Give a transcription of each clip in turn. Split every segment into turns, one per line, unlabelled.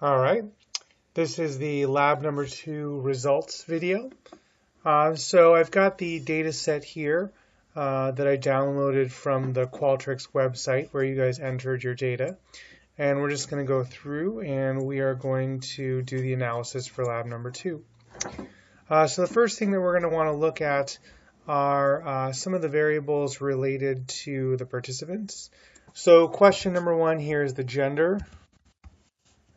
All right, this is the lab number 2 results video. So I've got the data set here that I downloaded from the Qualtrics website where you guys entered your data. And we're just going to go through and we are going to do the analysis for lab number 2. So the first thing that we're going to want to look at are some of the variables related to the participants. So question number 1 here is the gender.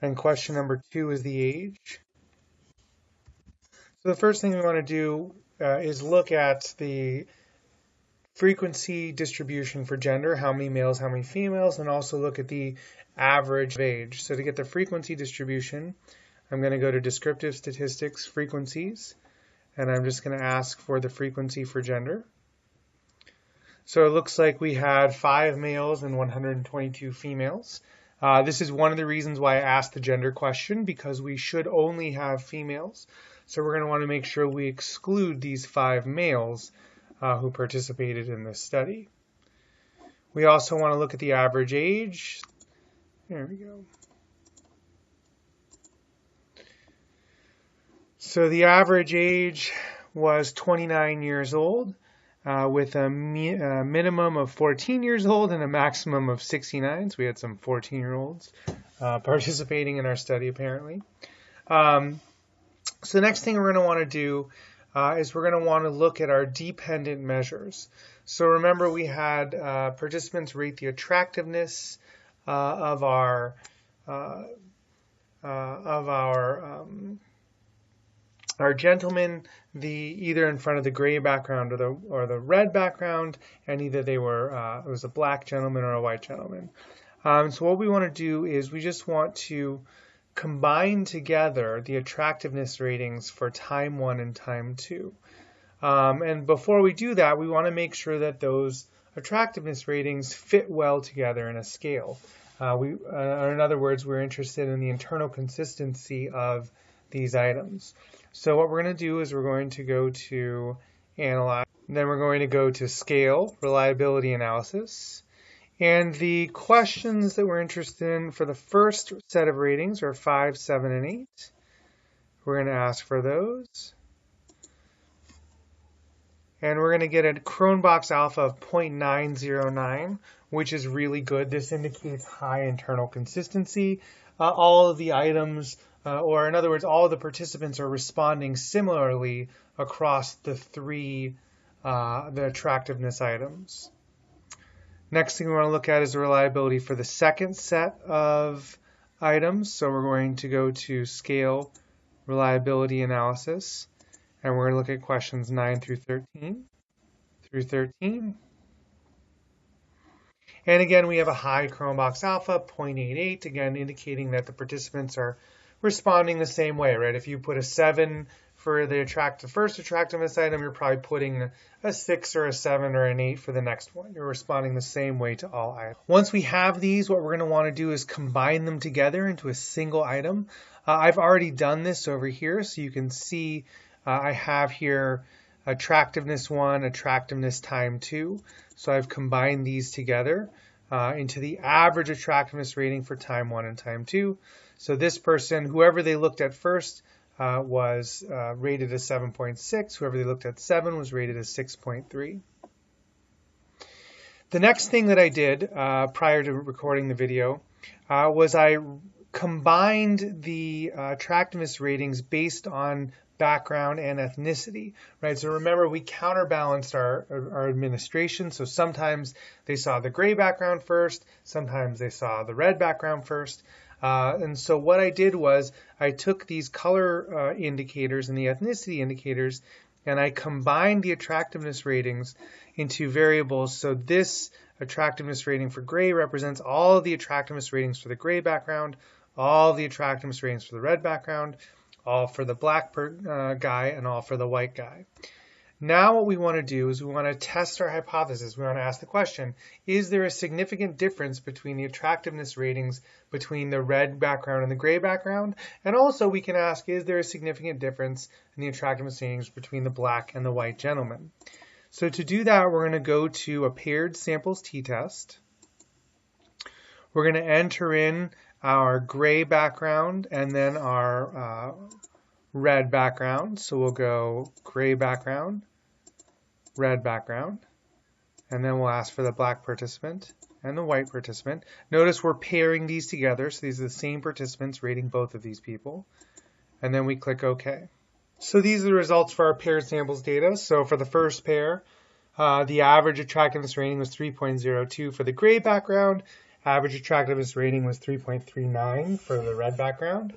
And question number 2 is the age. So the first thing we want to do is look at the frequency distribution for gender, how many males, how many females, and also look at the average age. So to get the frequency distribution, I'm going to go to descriptive statistics, frequencies, and I'm just going to ask for the frequency for gender. So it looks like we had 5 males and 122 females. This is one of the reasons why I asked the gender question, because we should only have females. So we're going to want to make sure we exclude these 5 males who participated in this study. We also want to look at the average age. There we go. So the average age was 29 years old. With a minimum of 14 years old and a maximum of 69. So we had some 14-year-olds participating in our study, apparently. So the next thing we're going to want to do is we're going to want to look at our dependent measures. So remember, we had participants rate the attractiveness of our gentlemen, either in front of the gray background or the red background, and either they were it was a black gentleman or a white gentleman. So what we want to do is we just want to combine together the attractiveness ratings for time 1 and time 2. And before we do that, we want to make sure that those attractiveness ratings fit well together in a scale. In other words, we're interested in the internal consistency of these items. So what we're going to do is we're going to go to Analyze, then we're going to go to Scale, Reliability Analysis. And the questions that we're interested in for the first set of ratings are 5, 7, and 8. We're going to ask for those. And we're going to get a Cronbach's alpha of 0.909, which is really good. This indicates high internal consistency. All of the items, or in other words, all of the participants are responding similarly across the attractiveness items. Next thing we want to look at is the reliability for the second set of items. So we're going to go to Scale, Reliability Analysis, and we're going to look at questions 9 through 13. And again, we have a high Cronbach's alpha, 0.88, again indicating that the participants are responding the same way, right? If you put a 7 for the first attractiveness item, you're probably putting a 6 or a 7 or an 8 for the next one. You're responding the same way to all items. Once we have these, what we're going to want to do is combine them together into a single item. I've already done this over here, so you can see I have here attractiveness 1, attractiveness time 2. So I've combined these together into the average attractiveness rating for time 1 and time 2. So this person, whoever they looked at first, was rated as 7.6. Whoever they looked at 7 was rated as 6.3. The next thing that I did prior to recording the video was I combined the attractiveness ratings based on background and ethnicity, right? So remember, we counterbalanced our administration. So sometimes they saw the gray background first, sometimes they saw the red background first. And so what I did was I took these color indicators and the ethnicity indicators, and I combined the attractiveness ratings into variables. So this attractiveness rating for gray represents all of the attractiveness ratings for the gray background, all of the attractiveness ratings for the red background, all for the black guy, and all for the white guy. Now what we want to do is we want to test our hypothesis. We want to ask the question, is there a significant difference between the attractiveness ratings between the red background and the gray background? And also we can ask, is there a significant difference in the attractiveness ratings between the black and the white gentleman? So to do that, we're going to go to a paired samples t-test. We're going to enter in our gray background, and then our red background. So we'll go gray background, red background, and then we'll ask for the black participant and the white participant. Notice we're pairing these together, so these are the same participants rating both of these people. And then we click OK. So these are the results for our paired samples data. So for the first pair, the average attractiveness rating was 3.02 for the gray background. Average attractiveness rating was 3.39 for the red background.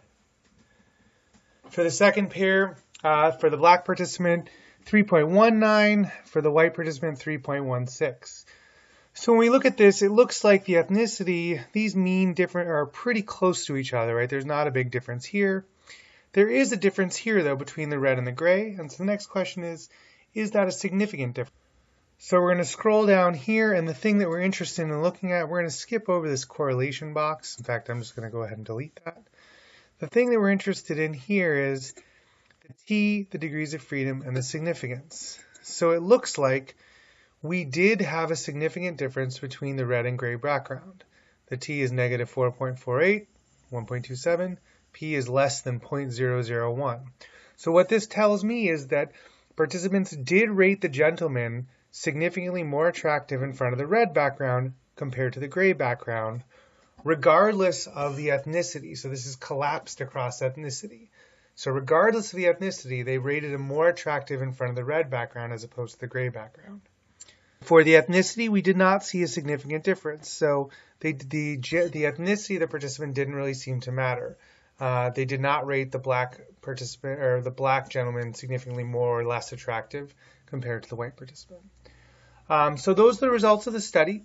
For the second pair, for the black participant, 3.19. For the white participant, 3.16. So when we look at this, it looks like the ethnicity, these mean different are pretty close to each other, right? There's not a big difference here. There is a difference here, though, between the red and the gray. And so the next question is that a significant difference? So we're going to scroll down here, and the thing that we're interested in looking at, we're going to skip over this correlation box. In fact, I'm just going to go ahead and delete that. The thing that we're interested in here is the T, the degrees of freedom, and the significance. So it looks like we did have a significant difference between the red and gray background. The T is negative 4.48, 1.27. P is less than 0.001. So what this tells me is that participants did rate the gentleman significantly more attractive in front of the red background compared to the gray background, regardless of the ethnicity. So this is collapsed across ethnicity. So regardless of the ethnicity, they rated him more attractive in front of the red background as opposed to the gray background. For the ethnicity, we did not see a significant difference. So the ethnicity of the participant didn't really seem to matter. They did not rate the black participant or the black gentleman significantly more or less attractive compared to the white participant. So those are the results of the study.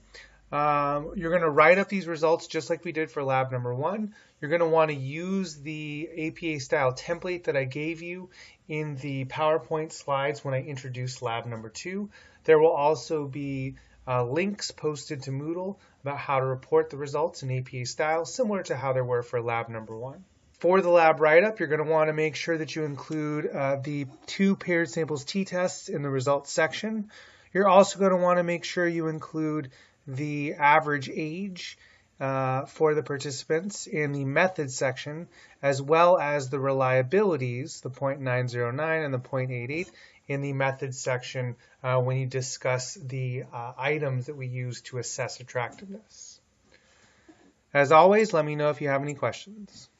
You're going to write up these results just like we did for lab number 1. You're going to want to use the APA style template that I gave you in the PowerPoint slides when I introduced lab number 2. There will also be links posted to Moodle about how to report the results in APA style, similar to how there were for lab number 1. For the lab write-up, you're going to want to make sure that you include the 2 paired samples t-tests in the results section. You're also going to want to make sure you include the average age for the participants in the methods section, as well as the reliabilities, the 0.909 and the 0.88, in the methods section when you discuss the items that we use to assess attractiveness. As always, let me know if you have any questions.